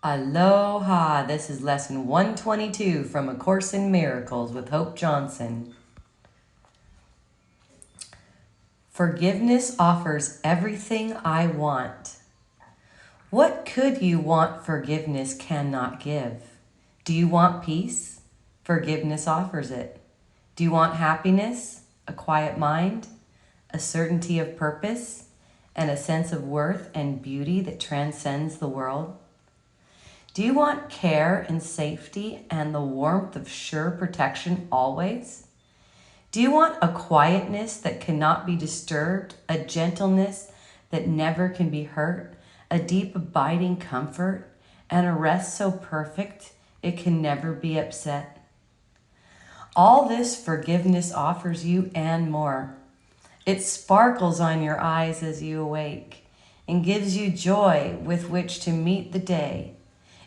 Aloha! This is lesson 122 from A Course in Miracles with Hope Johnson. Forgiveness offers everything I want. What could you want forgiveness cannot give? Do you want peace? Forgiveness offers it. Do you want happiness, a quiet mind, a certainty of purpose, and a sense of worth and beauty that transcends the world? Do you want care and safety and the warmth of sure protection always? Do you want a quietness that cannot be disturbed, a gentleness that never can be hurt, a deep abiding comfort, and a rest so perfect it can never be upset? All this forgiveness offers you and more. It sparkles on your eyes as you awake and gives you joy with which to meet the day.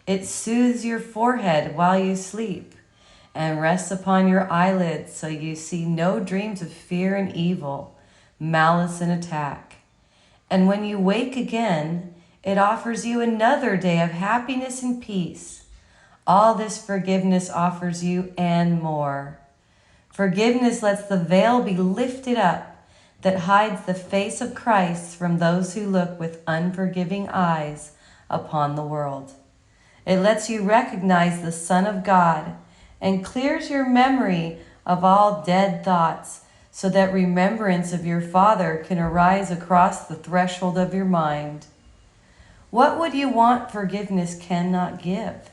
It soothes your forehead while you sleep and rests upon your eyelids so you see no dreams of fear and evil, malice and attack. And when you wake again, it offers you another day of happiness and peace. All this forgiveness offers you and more. Forgiveness lets the veil be lifted up that hides the face of Christ from those who look with unforgiving eyes upon the world. It lets you recognize the Son of God and clears your memory of all dead thoughts so that remembrance of your Father can arise across the threshold of your mind. What would you want forgiveness cannot give?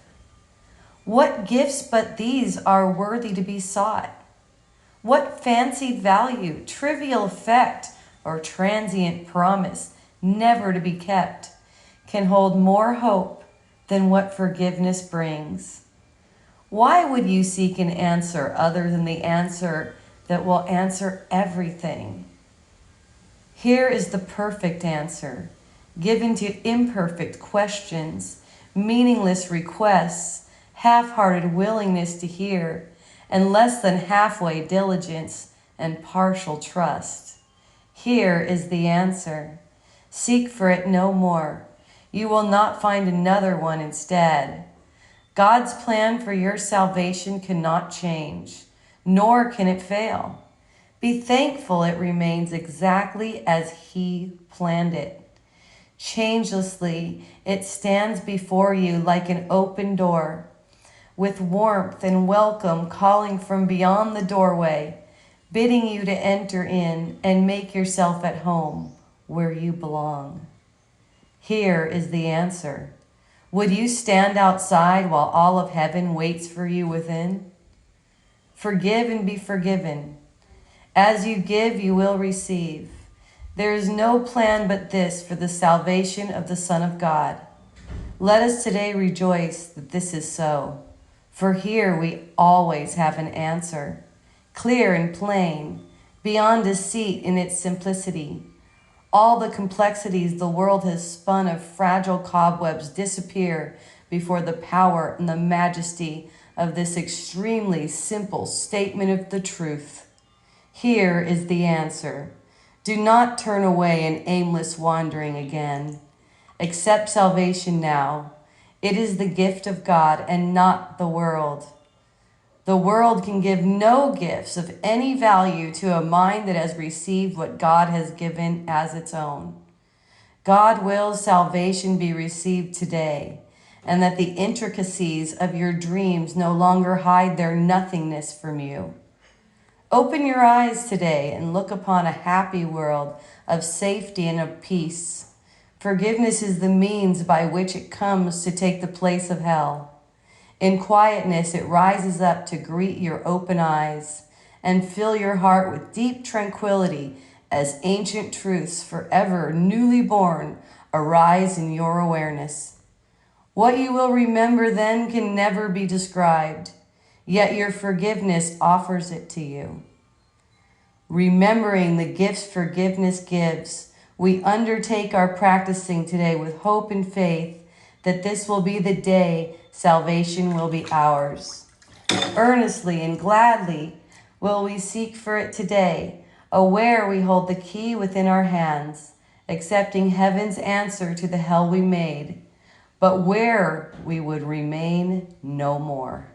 What gifts but these are worthy to be sought? What fancied value, trivial effect, or transient promise never to be kept can hold more hope than what forgiveness brings? Why would you seek an answer other than the answer that will answer everything? Here is the perfect answer, given to imperfect questions, meaningless requests, half-hearted willingness to hear, and less than halfway diligence and partial trust. Here is the answer. Seek for it no more. You will not find another one instead. God's plan for your salvation cannot change, nor can it fail. Be thankful it remains exactly as He planned it. Changelessly, it stands before you like an open door, with warmth and welcome calling from beyond the doorway, bidding you to enter in and make yourself at home where you belong. Here is the answer. Would you stand outside while all of heaven waits for you within? Forgive and be forgiven. As you give, you will receive. There is no plan but this for the salvation of the Son of God. Let us today rejoice that this is so, for here we always have an answer, clear and plain, beyond deceit in its simplicity. All the complexities the world has spun of fragile cobwebs disappear before the power and the majesty of this extremely simple statement of the truth. Here is the answer. Do not turn away in aimless wandering again. Accept salvation now. It is the gift of God and not the world. The world can give no gifts of any value to a mind that has received what God has given as its own. God wills salvation be received today, and that the intricacies of your dreams no longer hide their nothingness from you. Open your eyes today and look upon a happy world of safety and of peace. Forgiveness is the means by which it comes to take the place of hell. In quietness, it rises up to greet your open eyes and fill your heart with deep tranquility as ancient truths forever newly born arise in your awareness. What you will remember then can never be described, yet your forgiveness offers it to you. Remembering the gifts forgiveness gives, we undertake our practicing today with hope and faith that this will be the day salvation will be ours. Earnestly and gladly will we seek for it today, aware we hold the key within our hands, accepting heaven's answer to the hell we made, but where we would remain no more.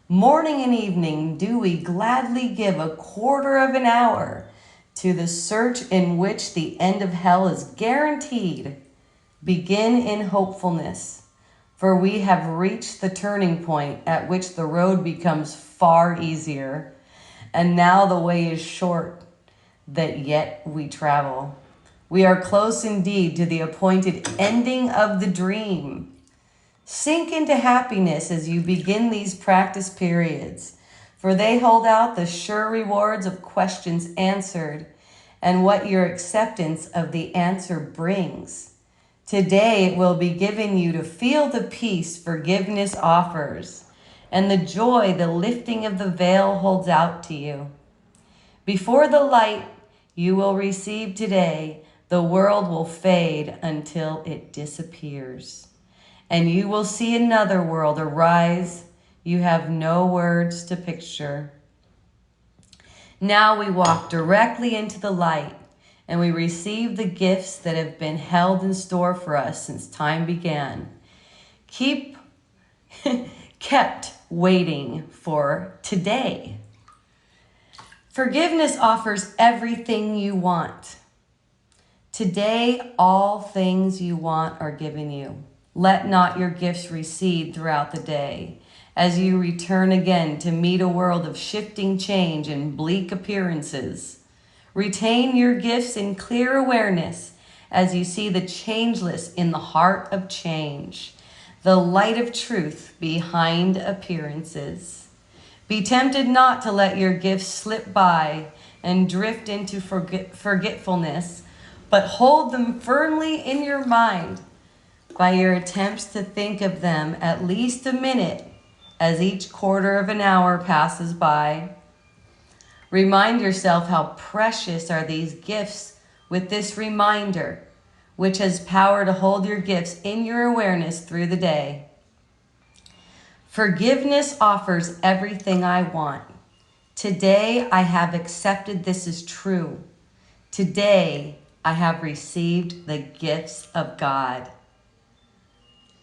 Morning and evening do we gladly give a quarter of an hour to the search in which the end of hell is guaranteed. Begin in hopefulness, for we have reached the turning point at which the road becomes far easier, and now the way is short that yet we travel. We are close indeed to the appointed ending of the dream. Sink into happiness as you begin these practice periods, for they hold out the sure rewards of questions answered and what your acceptance of the answer brings. Today it will be given you to feel the peace forgiveness offers and the joy the lifting of the veil holds out to you. Before the light you will receive today, the world will fade until it disappears, and you will see another world arise you have no words to picture. Now we walk directly into the light, and we receive the gifts that have been held in store for us since time began. Kept waiting for today. Forgiveness offers everything you want. Today, all things you want are given you. Let not your gifts recede throughout the day as you return again to meet a world of shifting change and bleak appearances. Retain your gifts in clear awareness as you see the changeless in the heart of change, the light of truth behind appearances. Be tempted not to let your gifts slip by and drift into forgetfulness, but hold them firmly in your mind by your attempts to think of them at least a minute as each quarter of an hour passes by. Remind yourself how precious are these gifts with this reminder, which has power to hold your gifts in your awareness through the day. Forgiveness offers everything I want. Today I have accepted this is true. Today I have received the gifts of God.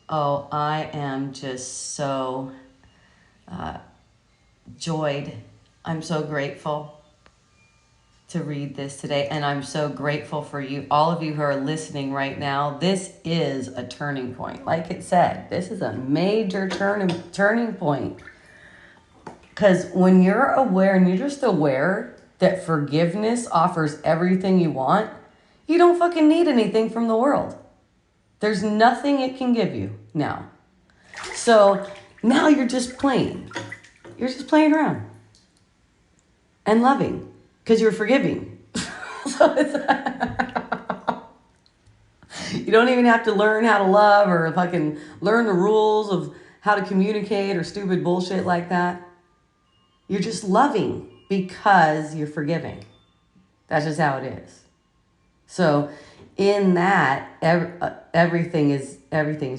Oh, I am just so joyed. I'm so grateful to read this today, and I'm so grateful for you, all of you who are listening right now. This is a turning point. Like it said, this is a major turning point. Because when you're aware, and you're just aware that forgiveness offers everything you want, you don't fucking need anything from the world. There's nothing it can give you now. So now you're just playing. You're just playing around and loving because you're forgiving. So you don't even have to learn how to love or fucking learn the rules of how to communicate or stupid bullshit like that. You're just loving because you're forgiving. That's just how it is. So in that, everything is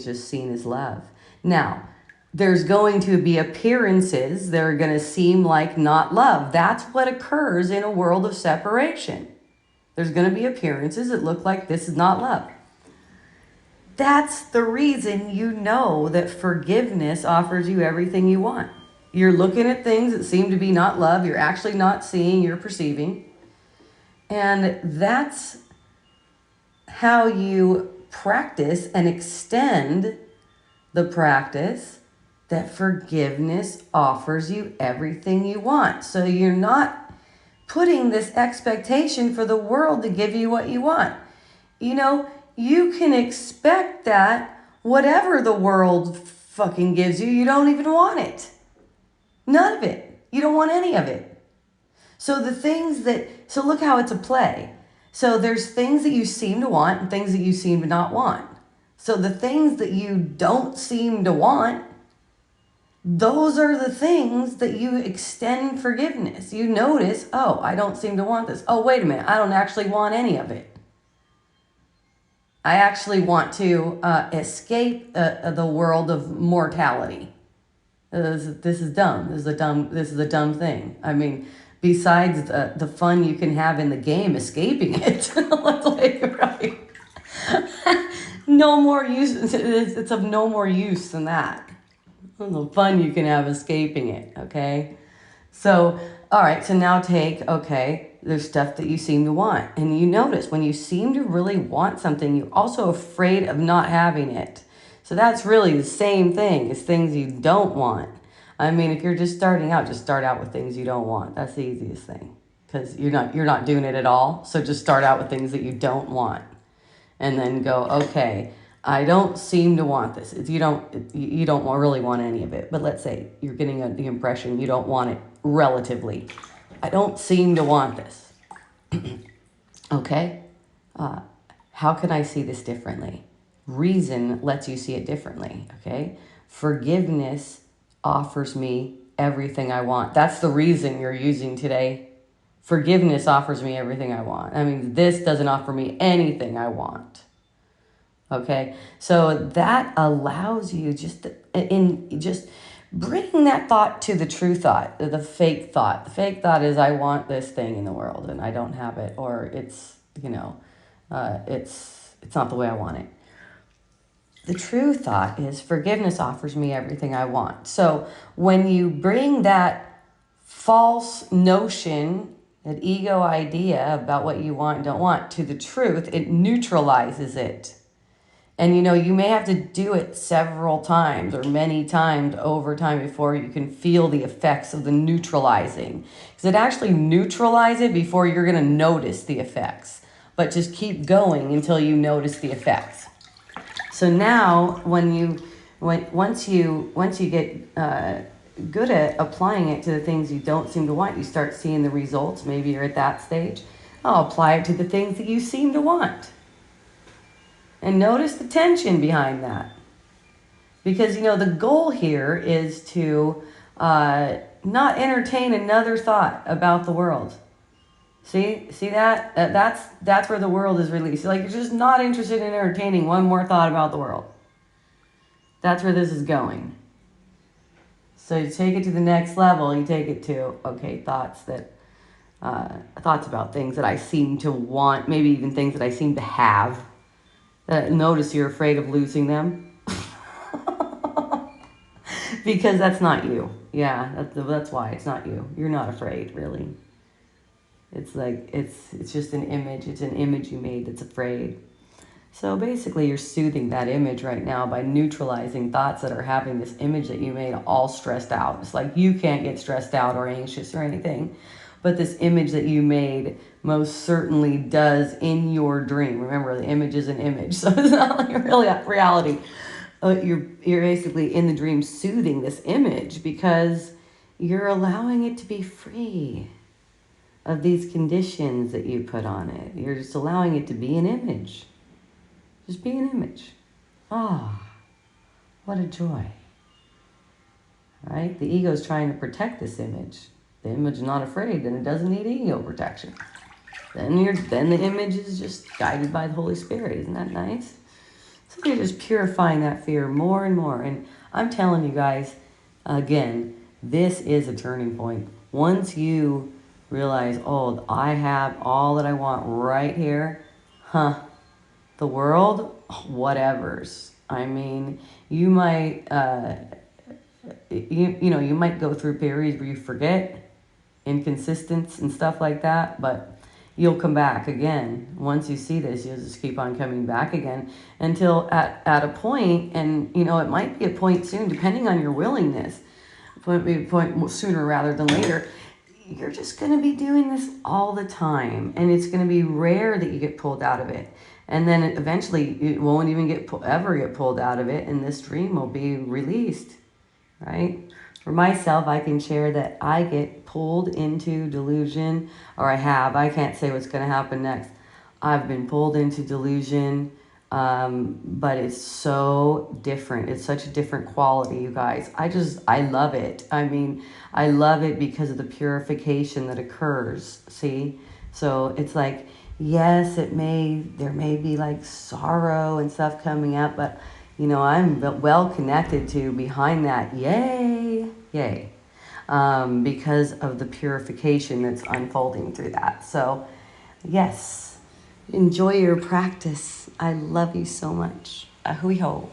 just seen as love. Now, there's going to be appearances that are going to seem like not love. That's what occurs in a world of separation. There's going to be appearances that look like this is not love. That's the reason you know that forgiveness offers you everything you want. You're looking at things that seem to be not love. You're actually not seeing, you're perceiving. And that's how you practice and extend the practice that forgiveness offers you everything you want. So you're not putting this expectation for the world to give you what you want. You know, you can expect that whatever the world fucking gives you, you don't even want it. None of it. You don't want any of it. So look how it's a play. So there's things that you seem to want and things that you seem to not want. So the things that you don't seem to want, those are the things that you extend forgiveness. You notice, oh, I don't seem to want this. Oh, wait a minute. I don't actually want any of it. I actually want to escape the world of mortality. This is dumb. This is a dumb thing. I mean, besides the fun you can have in the game, escaping it. Like, right? no more use. It's of no more use than that. The fun you can have escaping it, okay? So, all right, so now there's stuff that you seem to want. And you notice when you seem to really want something, you're also afraid of not having it. So that's really the same thing as things you don't want. I mean, if you're just starting out, just start out with things you don't want. That's the easiest thing because you're not doing it at all. So just start out with things that you don't want and then go, okay, I don't seem to want this. You don't really want any of it. But let's say you're getting the impression you don't want it relatively. I don't seem to want this. Okay. How can I see this differently? Reason lets you see it differently. Okay. Forgiveness offers me everything I want. That's the reason you're using today. Forgiveness offers me everything I want. I mean, this doesn't offer me anything I want. Okay, so that allows you just bringing that thought to the true thought, the fake thought. The fake thought is I want this thing in the world and I don't have it, or it's it's not the way I want it. The true thought is forgiveness offers me everything I want. So when you bring that false notion, that ego idea about what you want and don't want to the truth, it neutralizes it. And you may have to do it several times or many times over time before you can feel the effects of the neutralizing. Because it actually neutralizes it before you're going to notice the effects. But just keep going until you notice the effects. So now once you get good at applying it to the things you don't seem to want, you start seeing the results. Maybe you're at that stage. I'll apply it to the things that you seem to want. And notice the tension behind that. Because, the goal here is to not entertain another thought about the world. See that? That's where the world is released. Like, you're just not interested in entertaining one more thought about the world. That's where this is going. So you take it to the next level. You take it to, thoughts about things that I seem to want, maybe even things that I seem to have. Notice you're afraid of losing them. Because that's not you. Yeah, that's why it's not you. You're not afraid, really. It's like, it's just an image. It's an image you made that's afraid. So basically you're soothing that image right now by neutralizing thoughts that are having this image that you made all stressed out. It's like you can't get stressed out or anxious or anything. But this image that you made most certainly does in your dream. Remember, the image is an image, so it's not like really reality. You're basically in the dream soothing this image because you're allowing it to be free of these conditions that you put on it. You're just allowing it to be an image. Just be an image. What a joy. Right? The ego is trying to protect this image. The image is not afraid, then it doesn't need ego protection. Then the image is just guided by the Holy Spirit. Isn't that nice? So you're just purifying that fear more and more. And I'm telling you guys, again, this is a turning point. Once you realize, I have all that I want right here, the world, whatevers. I mean, you might, you might go through periods where you forget, inconsistence and stuff like that, but you'll come back again. Once you see this, you'll just keep on coming back again until at a point, and it might be a point soon, depending on your willingness. It might be a point sooner rather than later. You're just going to be doing this all the time, and it's going to be rare that you get pulled out of it. And then eventually it won't even ever get pulled out of it, and this dream will be released, right? For myself, I can share that I get pulled into delusion, or I can't say what's going to happen next. I've been pulled into delusion, but it's so different. It's such a different quality, you guys. I love it. I mean, I love it because of the purification that occurs, see? So it's like, yes, there may be like sorrow and stuff coming up, but I'm well connected to behind that. Yay. Because of the purification that's unfolding through that. So yes, Enjoy your practice. I love you so much. Ahui ho.